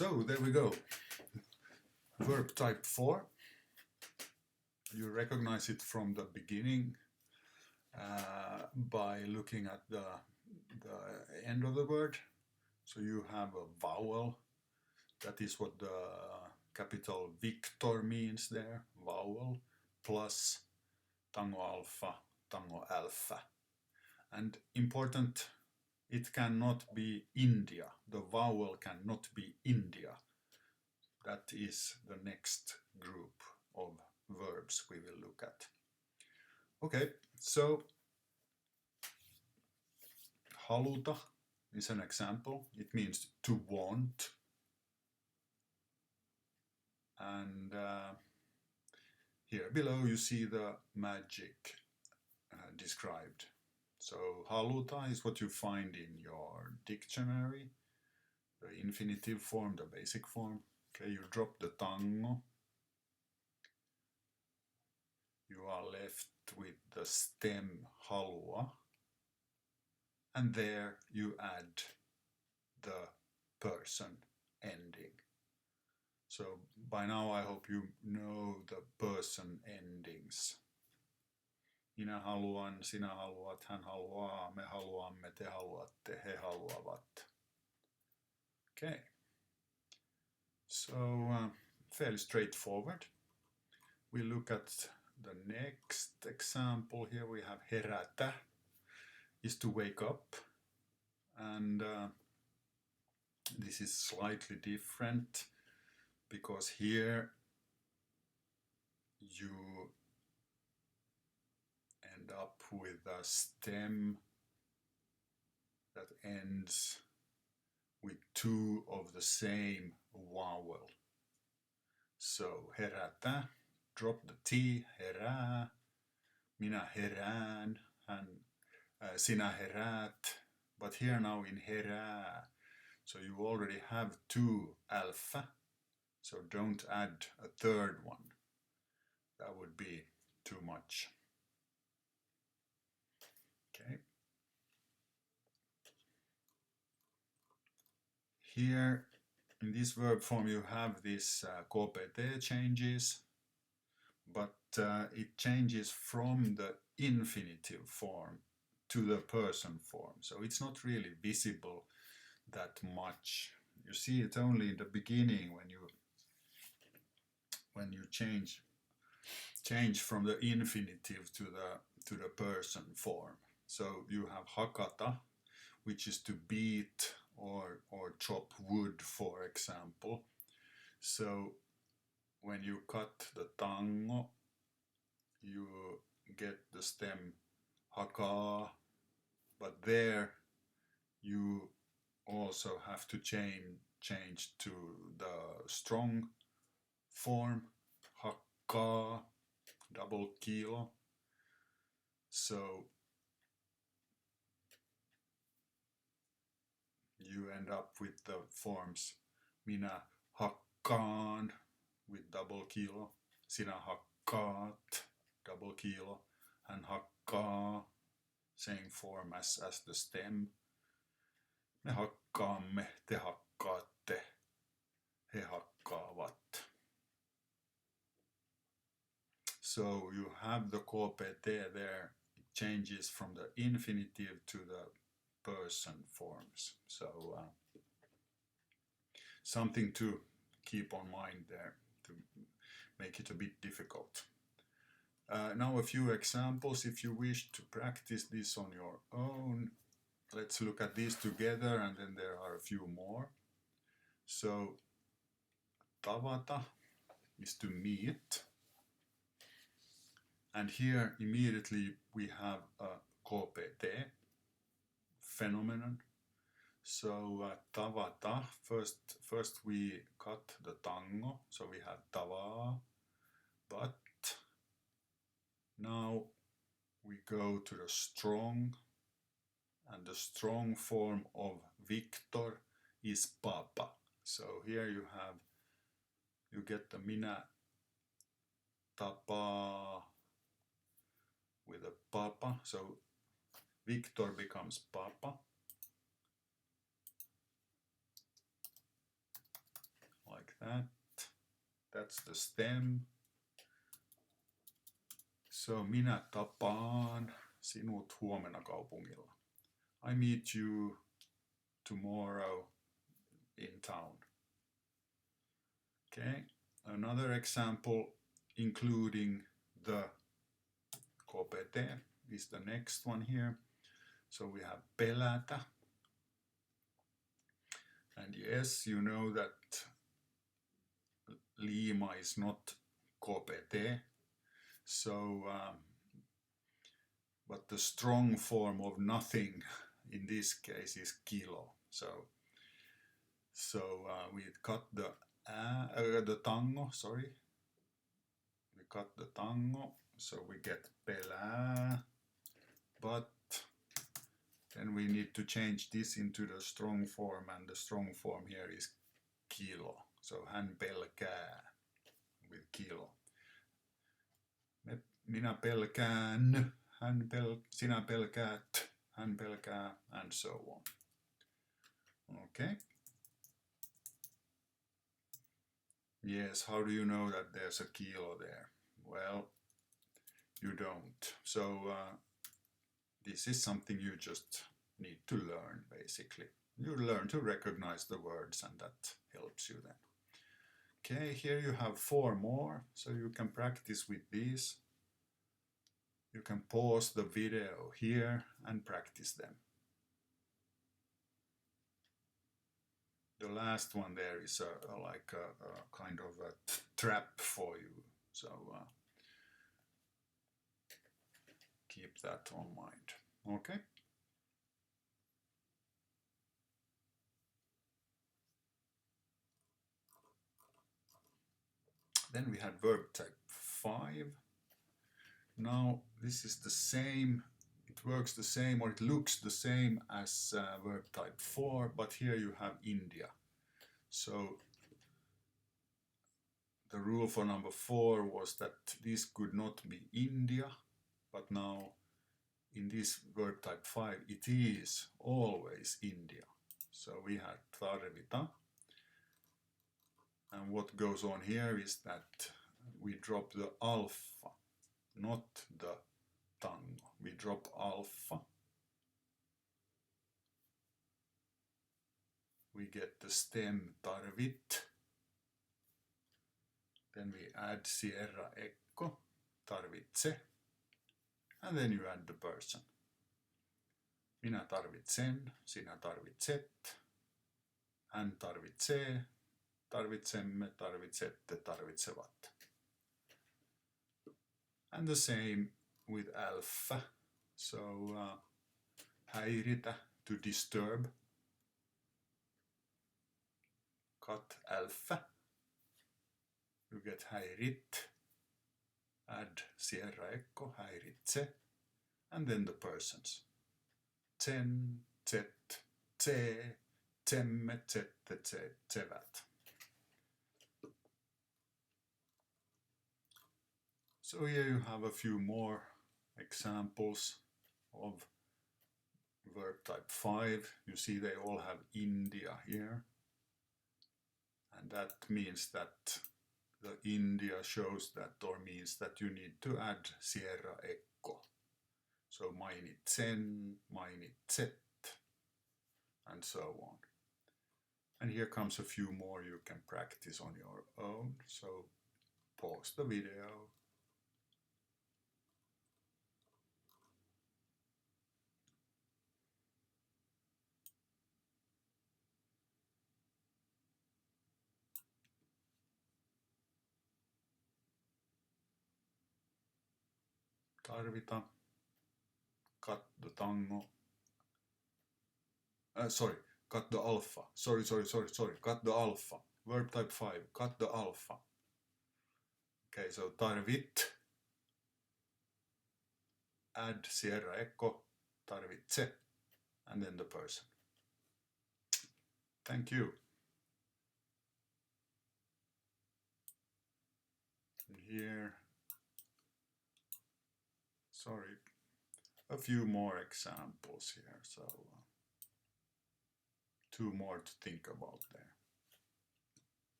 So there we go. Verb type 4. You recognize it from the beginning by looking at the end of the word. So you have a vowel. That is what the capital Victor means there. Vowel plus tango alpha, tango alpha. And important, it cannot be India. The vowel cannot be India. That is the next group of verbs we will look at. Okay, so haluta is an example. It means to want. And here below you see the magic described. So haluta is what you find in your dictionary, the infinitive form, the basic form. Okay, you drop the tango. You are left with the stem halua, and there you add the person ending. So by now I hope you know the person endings. Minä haluan, sinä haluat, hän haluaa, me haluamme, te haluatte, he haluavat. Okay. So fairly straightforward. We look at the next example. Here we have herätä is to wake up, and this is slightly different because here you end up with a stem that ends with two of the same vowel. So herätä, drop the T, herää, minä herään, sinä heräät, but here now in herää, so you already have two alpha, so don't add a third one. That would be too much. Okay. Here in this verb form you have this KPT changes, but it changes from the infinitive form to the person form, so it's not really visible that much. You see it only in the beginning when you change from the infinitive to the person form. So you have hakata, which is to beat or chop wood, for example. So when you cut the tango, you get the stem haka, but there you also have to change to the strong form, hakka, double kilo. So you end up with the forms minä hakkaan with double kilo, sinä hakkaat, double kilo, hän hakkaa, same form as the stem. Me hakkaamme, te hakkaatte, he hakkaavat. So you have the KPT there, it changes from the infinitive to the person forms. So something to keep on mind there to make it a bit difficult. Now a few examples if you wish to practice this on your own. Let's look at these together, and then there are a few more. So tavata is to meet, and here immediately we have a KPT phenomenon. So tavata, first we cut the tango, so we have tavaa, but now we go to the strong, and the strong form of Victor is papa. So here you get the minä tapaa with a papa, so Victor becomes papa. that. That's the stem. So minä tapaan sinut huomenna kaupungilla. I meet you tomorrow in town. Okay, another example including the KPT is the next one here. So we have pelätä. And yes, you know that liima is not KPT. So, but the strong form of nothing in this case is kilo. So we cut the tango, sorry. We cut the tango, so we get pelää, but then we need to change this into the strong form, and the strong form here is kilo. So hän pelkää with kilo. Minä pelkään, sinä pelkäät, hän pelkää, and so on. Okay. Yes, how do you know that there's a kilo there? Well, you don't. So this is something you just need to learn, basically. You learn to recognize the words, and that helps you then. Okay, here you have 4 more, so you can practice with these. You can pause the video here and practice them. The last one there is like a kind of a trap for you, so keep that on mind. Okay. Then we had verb type 5. Now this is the same, it works the same, or it looks the same as verb type 4, but here you have India. So the rule for number 4 was that this could not be India, but now in this verb type 5 it is always India. So we had tarvita, and what goes on here is that we drop the alpha, not the tango. We drop alpha. We get the stem tarvit. Then we add sierra echo, tarvitse. And then you add the person. Minä tarvitsen, sinä tarvitset, hän tarvitsee, tarvitsemme, tarvitsette, tarvitsevat. And the same with alpha. So häiritä, to disturb. Cut alpha. You get häirit. Add sierra echo, häiritse. And then the persons. Tsen, tset, tse, tsemme, tsette, tsevät. So here you have a few more examples of verb type 5. You see they all have India here. And that means that the India shows that, or means that you need to add sierra echo. So mainitsen, mainitset, and so on. And here comes a few more you can practice on your own. So pause the video. Tarvita. Cut the tango. Cut the alpha. Sorry. Cut the alpha. Verb type 5. Cut the alpha. Okay, so tarvit. Add sierra echo. Tarvitse. And then the person. Thank you. And here. Sorry. A few more examples here, so 2 more to think about there.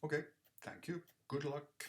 Okay, thank you. Good luck.